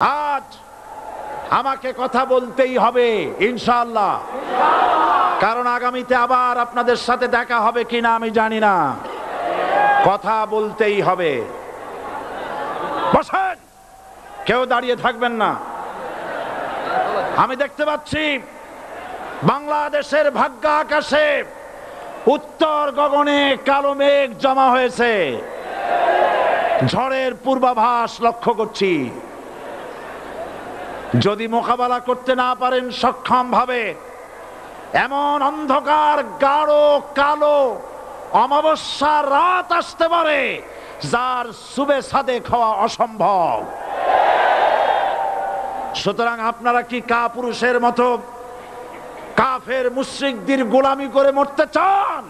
আজ আমাকে কথা বলতেই হবে ইনশাআল্লাহ, কারণ আগামীতে আবার আপনাদের সাথে দেখা হবে কিনা আমি জানি না। কথা বলতেই হবে। বসেন, কেউ দাঁড়িয়ে থাকবেন না। আমি দেখতে পাচ্ছি বাংলাদেশের ভাগ্য আকাশে উত্তর গগনে কালো মেঘ জমা হয়েছে, ঝড়ের পূর্বাভাস লক্ষ্য করছি। যদি মোকাবেলা করতে না পারেন সক্ষম ভাবে, এমন অন্ধকার গাঢ় কালো অমাবস্যার রাত আসতে পারে যার সুবে সাদেক হওয়া অসম্ভব। সুতরাং আপনারা কি কাপুরুষের মতো কাফের মুশরিকদের গোলামি করে মরতে চান?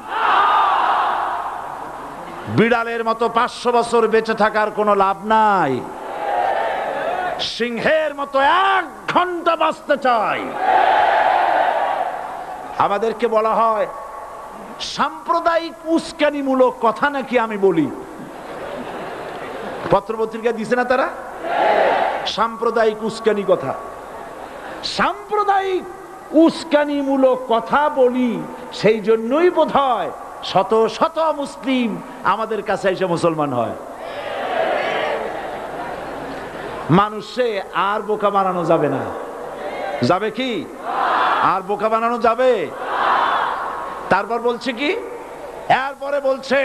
বিড়ালের মতো 500 বছর বেঁচে থাকার কোনো লাভ নাই। সিংহের মতো 1 ঘন্টা বাঁচতে চাই। আমাদেরকে বলা হয় সাম্প্রদায়িক উস্কানিমূলক কথা নাকি আমি বলি। পত্রপত্রিকা দিছে না তারা? সাম্প্রদায়িক উস্কানি কথা, সাম্প্রদায়িক উস্কানিমূলক কথা বলি। সেই জন্যই বোধহয় শত শত মুসলিম আমাদের কাছে এসে মুসলমান হয়। মানুষে আর বোকা বানানো যাবে না। যাবে কি? আর বোকা বানানো যাবে? তারপর বলছে কি, এরপরে বলছে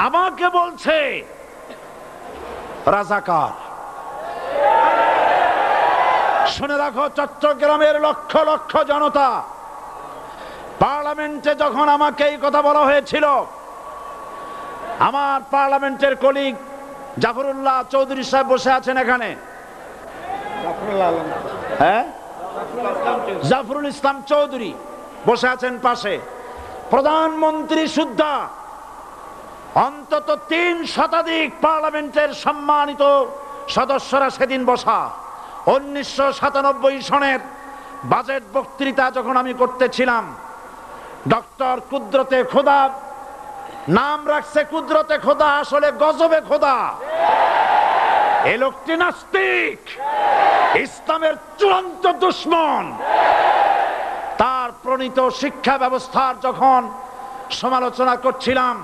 আমাকে বলছে রাজাকার। শুনে রাখো চট্টগ্রামের লক্ষ লক্ষ জনতা, পার্লামেন্টে যখন আমাকে এই কথা বলা হয়েছিল, আমার পার্লামেন্টের কলিগ জাফরুল্লাহ চৌধুরী সাহেব বসে আছেন এখানে, হ্যাঁ, জাফরুল ইসলাম চৌধুরী বসে আছেন পাশে, প্রধানমন্ত্রী সুদ্ধা, অন্তত 3 শতাধিক পার্লামেন্টের সম্মানিত সদস্যরা সেদিন বসা। 1997 সনের বাজেট বক্তৃতা যখন আমি করতেছিলাম, ডক্টর কুদরতে খোদা, নাম রাখছে কুদরতে খোদা, আসলে গজবে খোদা। এ লোকটি নাস্তিক, ইসলামের চূড়ান্ত দুশমন। তার প্রণীত শিক্ষা ব্যবস্থার যখন সমালোচনা করছিলাম,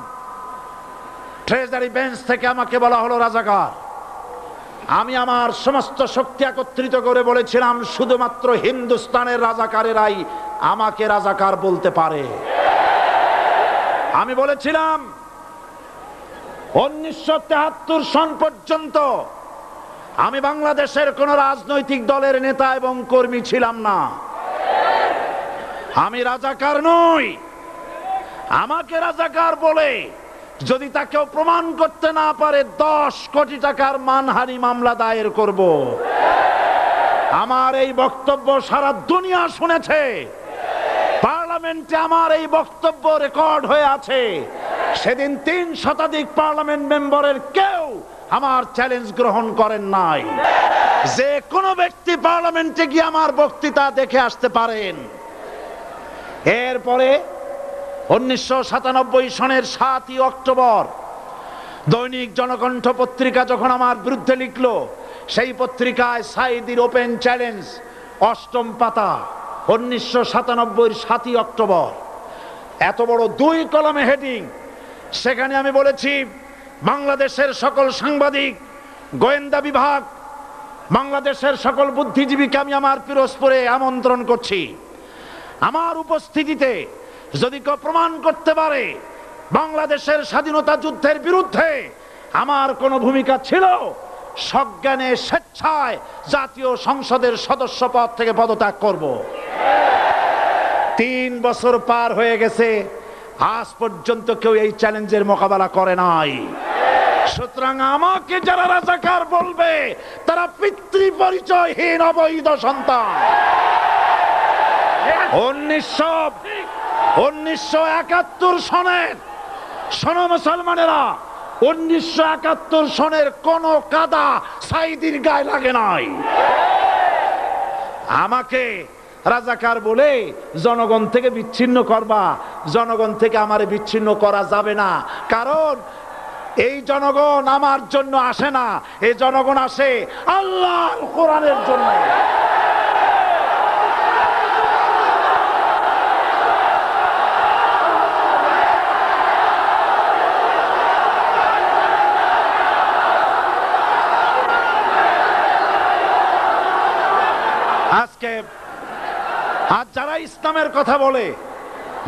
ট্রেজারি বেঞ্চ থেকে আমাকে বলা হলো রাজাকার। আমি আমার সমস্ত শক্তি একত্রিত করে বলেছিলাম শুধুমাত্র হিন্দুস্তানের রাজাকারেরাই আমাকে রাজাকার বলতে পারে। আমি বলেছিলাম 1973 সন পর্যন্ত আমি বাংলাদেশের কোন রাজনৈতিক দলের নেতা এবং কর্মী ছিলাম না। আমি রাজাকার নই। আমাকে রাজাকার বলে যদি তাকেও প্রমাণ করতে না পারে 10 কোটি টাকার মানহানি মামলা দায়ের করব। আমার এই বক্তব্য সারা দুনিয়া শুনেছে। পার্লামেন্টে আমার এই বক্তব্য রেকর্ড হয়ে আছে। সেদিন 3 শতাধিক পার্লামেন্ট মেম্বারের কেউ আমার চ্যালেঞ্জ গ্রহণ করেন নাই। যে কোনো ব্যক্তি পার্লামেন্টে গিয়ে আমার বক্তৃতা দেখে আসতে পারেন। এরপরে 1997 সনের 7 অক্টোবর দৈনিক জনকণ্ঠ পত্রিকা যখন আমার বিরুদ্ধে লিখলো, সেই পত্রিকায় সাইদির ওপেন চ্যালেঞ্জ 8ম পাতা, 1997 7 অক্টোবর, এত বড় 2 কলামে হেডিং। সেখানে আমি বলেছি বাংলাদেশের সকল সাংবাদিক, গোয়েন্দা বিভাগ, বাংলাদেশের সকল বুদ্ধিজীবীকে আমি আমার পিরোজপুরে আমন্ত্রণ করছি। আমার উপস্থিতিতে যদি কেউ প্রমাণ করতে পারে বাংলাদেশের স্বাধীনতা যুদ্ধের বিরুদ্ধে আমার কোনো ভূমিকা ছিল, সজ্ঞানে স্বেচ্ছায় জাতীয় সংসদের সদস্য পদ থেকে পদত্যাগ করব। 3 বছর পার হয়ে গেছে, আজ পর্যন্ত কেউ এই চ্যালেঞ্জের মোকাবেলা করে নাই। সুতরাং আমাকে যারা রাজাকার বলবে তারা পিতৃ পরিচয়হীন অবৈধ সন্তান। 1971 সনের, শোনো মুসলমানেরা, 1971 সনের কোন কাদা সাইদির গায়ে লাগে নাই। আমাকে রাজাকার বলে জনগণ থেকে বিচ্ছিন্ন করবা, জনগণ থেকে আমারে বিচ্ছিন্ন করা যাবে না। কারণ এই জনগণ আমার জন্য আসে না, এই জনগণ আসে আল্লাহর কোরআনের জন্য। আজকে আর যারা ইসলামের কথা বলে,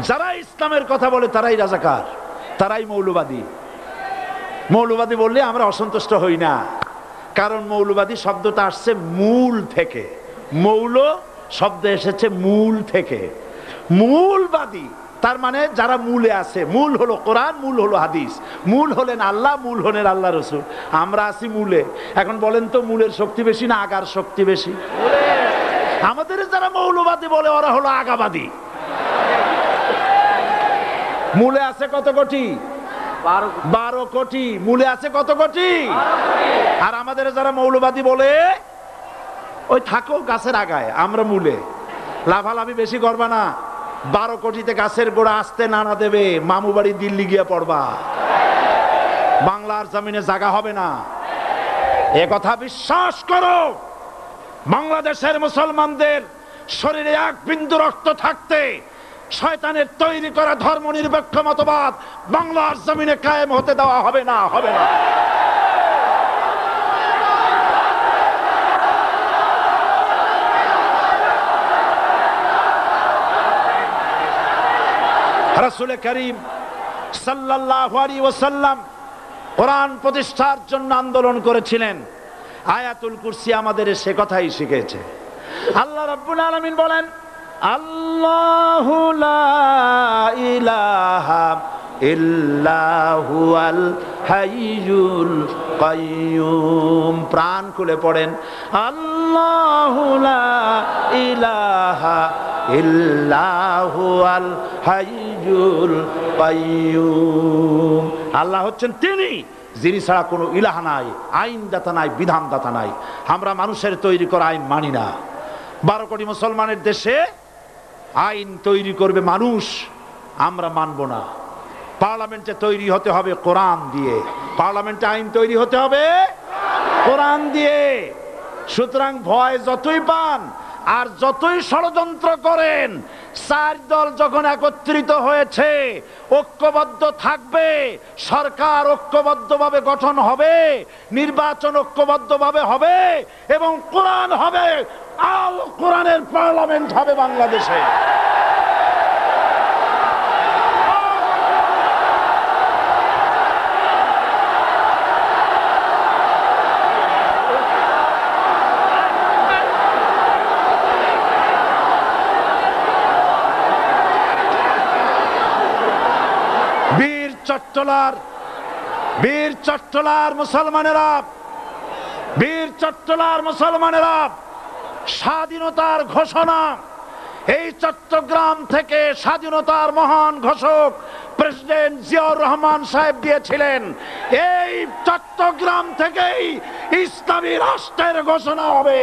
যারা ইসলামের কথা বলে তারাই রাজাকার, তারাই মৌলবাদী। মৌলবাদী বললে আমরা অসন্তুষ্ট হই না, কারণ মৌলবাদী শব্দটা আসছে মূল থেকে। মৌল শব্দ এসেছে মূল থেকে। মূলবাদী তার মানে যারা মূলে আছে। মূল হলো কোরআন, মূল হলো হাদিস, মূল হলেন আল্লাহ, মূল হলেন আল্লাহ রসুল। আমরা আছি মূলে। এখন বলেন তো মূলের শক্তি বেশি না আগার শক্তি বেশি? আমাদের যারা মৌলবাদী বলে ওরা হলো আগাবাদী। মূলে আছে কত কোটি? 12 কোটি। মূলে আছে কত কোটি? আর আমাদের যারা মৌলবাদী বলে ওই থাকো গাছের আগায়, আমরা মূলে। লাফালাফি বেশি করবা না, 12 কোটিতে গাছের গোড়া আসতে নানা দেবে, মামু বাড়ি দিল্লি গিয়ে পড়বা, বাংলার জমিনে জায়গা হবে না। এ কথা বিশ্বাস করো। বাংলাদেশের মুসলমানদের শরীরে এক বিন্দু রক্ত থাকতে শয়তানের তৈরি করা ধর্ম নিরপেক্ষ মতবাদ বাংলার জমিনে কায়েম হতে দেওয়া হবে না, হবে না। রাসূল করিম সাল্লাল্লাহু আলাইহি ওয়াসাল্লাম কোরআন প্রতিষ্ঠার জন্য আন্দোলন করেছিলেন। আয়াতুল কুরসি আমাদের সে কথাই শিখেছে। আল্লাহ রাব্বুল আলামিন বলেন, আল্লাহু লা ইলাহা ইল্লা হুয়াল হাইয়ুল কাইয়্যুম। প্রাণ খুলে পড়েন, আল্লাহু লা ইলাহা ইল্লা হুয়াল হাইয়ুল কাইয়্যুম। আল্লাহ হচ্ছেন তিনি যিনি ছাড়া কোনো ইলাহ নাই, আইনদাতা নাই, বিধানদাতা নাই। আমরা মানুষের তৈরি করা আইন মানি না। 12 কোটি মুসলমানের দেশে আইন তৈরি করবে মানুষ, আমরা মানব না। পার্লামেন্টে তৈরি হতে হবে কোরআন দিয়ে, পার্লামেন্টে আইন তৈরি হতে হবে কোরআন দিয়ে। সুতরাং ভয় যতই পান আর যতই ষড়যন্ত্র করেন, 4 দল যখন একত্রিত হয়েছে, ঐক্যবদ্ধ থাকবে, সরকার ঐক্যবদ্ধভাবে গঠন হবে, নির্বাচন ঐক্যবদ্ধভাবে হবে এবং কোরআন হবে, আল কোরআনের পার্লামেন্ট হবে বাংলাদেশে। বীর চট্টলার মুসলমানেরা, বীর চট্টলার মুসলমানেরা স্বাধীনতার ঘোষণা এই চট্টগ্রাম থেকে স্বাধীনতার মহান ঘোষক প্রেসিডেন্ট জিয়াউর রহমান সাহেব দিয়েছিলেন। এই চট্টগ্রাম থেকেই ইসলামী রাষ্ট্রের ঘোষণা হবে।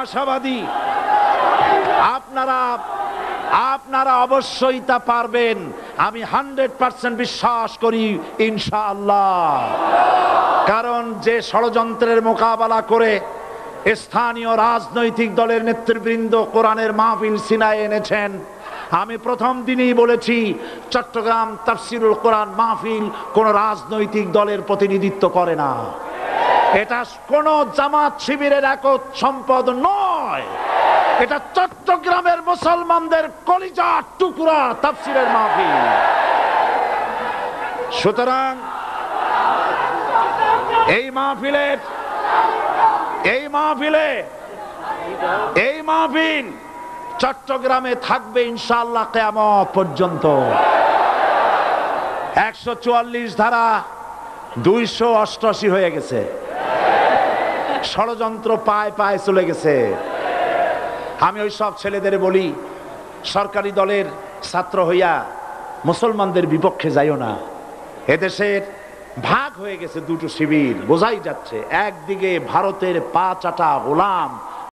আশাবাদী আপনারা অবশ্যই তা পারবেন। আমি 100% বিশ্বাস করি ইনশাআল্লাহ। কারণ যে ষড়যন্ত্রের মোকাবেলা করে স্থানীয় রাজনৈতিক দলের নেতৃবৃন্দ কোরআনের মাহফিল সিনায় এনেছেন, আমি প্রথম দিনই বলেছি চট্টগ্রাম তাফসিরুল কোরআন মাহফিল কোন রাজনৈতিক দলের প্রতিনিধিত্ব করে না। এটা কোন জামাত শিবিরের একক সম্পদ নয়, এটা চট্টগ্রামের মুসলমানদের কলিজার টুকরা তাফসিরের মাহফিল। সুতরাং এই মাহফিল চট্টগ্রামে থাকবে ইনশাআল্লাহ কিয়ামত পর্যন্ত। 144 ধারা 288 হয়ে গেছে, ষড়যন্ত্র পায় পায় চলে গেছে। আমি ওই সব ছেলেদের বলি, সরকারি দলের ছাত্র হইয়া মুসলমানদের বিপক্ষে যাইও না। এদেশের ভাগ হয়ে গেছে দুটো শিবির, বোঝাই যাচ্ছে। একদিকে ভারতের পা চাটা গোলাম